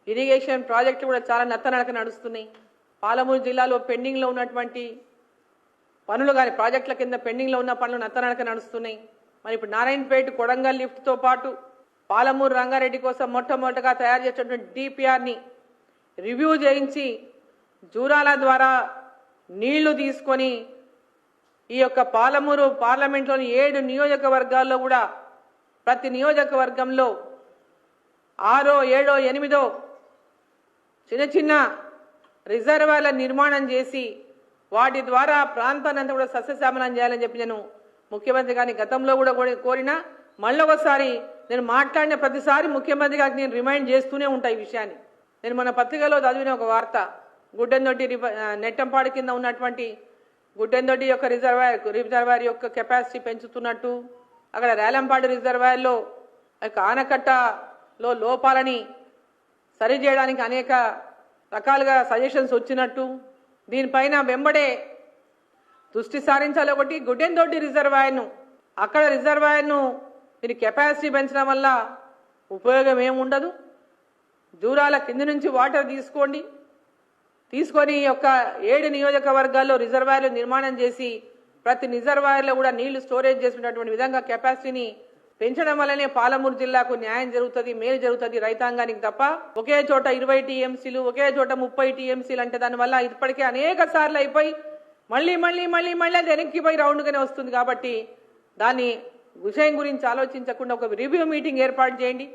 Irrigation ప్రాజెక్టులు కూడా చాలా నత్తనడక నడుస్తున్నాయి. పాలమూరు జిల్లాలో పెండింగ్లో ఉన్నటువంటి పనులు కానీ ప్రాజెక్టుల కింద పెండింగ్లో ఉన్న పనులు నత్తనడక నడుస్తున్నాయి. మరి ఇప్పుడు నారాయణపేట కొడంగల్ లిఫ్ట్తో పాటు పాలమూరు రంగారెడ్డి కోసం మొట్టమొదటిగా తయారు చేసినటువంటి డిపిఆర్ని రివ్యూ చేయించి జూరాల ద్వారా నీళ్లు తీసుకొని ఈ యొక్క పాలమూరు పార్లమెంట్లోని 7 నియోజకవర్గాల్లో కూడా ప్రతి నియోజకవర్గంలో 6, 7, 8 చిన్న చిన్న రిజర్వాయర్ల నిర్మాణం చేసి వాటి ద్వారా ప్రాంతాన్ని అంతా కూడా సస్యశ్యామలం చేయాలని చెప్పి నేను ముఖ్యమంత్రి గారిని గతంలో కూడా కోరినా మళ్ళీ ఒకసారి నేను మాట్లాడిన ప్రతిసారి ముఖ్యమంత్రి గారికి నేను రిమైండ్ చేస్తూనే ఉంటాయి ఈ విషయాన్ని. నేను మన పత్రికలో చదివిన ఒక వార్త, గుడ్డెందొడ్డి నెట్టంపాడు కింద ఉన్నటువంటి గుడ్డెందొడ్డి యొక్క రిజర్వాయర్ యొక్క కెపాసిటీ పెంచుతున్నట్టు, అక్కడ రేలంపాడు రిజర్వాయర్లో ఆనకట్టలో లోపాలని సరిచేయడానికి అనేక రకాలుగా సజెషన్స్ వచ్చినట్టు, దీనిపైన వెంబడే దృష్టి సారించాలి. ఒకటి గుడ్డెందొడ్డి రిజర్వాయర్ను, అక్కడ రిజర్వాయర్ను దీని కెపాసిటీ పెంచడం వల్ల ఉపయోగం ఏముండదు. జూరాల కింది నుంచి వాటర్ తీసుకొని యొక్క 7 నియోజకవర్గాల్లో రిజర్వాయర్లు నిర్మాణం చేసి ప్రతి రిజర్వాయర్లో కూడా నీళ్లు స్టోరేజ్ చేసినటువంటి విధంగా కెపాసిటీని పెంచడం వల్లనే పాలమూరు జిల్లాకు న్యాయం జరుగుతుంది, మేలు జరుగుతుంది రైతాంగానికి. తప్ప ఒకే చోట 20 టీఎంసీలు, ఒకే చోట 30 టీఎంసీలు అంటే దానివల్ల ఇప్పటికే అనేక సార్లు అయిపోయి మళ్ళీ అది వెనక్కిపోయి రౌండ్గానే వస్తుంది. కాబట్టి దాన్ని విషయం గురించి ఆలోచించకుండా ఒక రివ్యూ మీటింగ్ ఏర్పాటు చేయండి.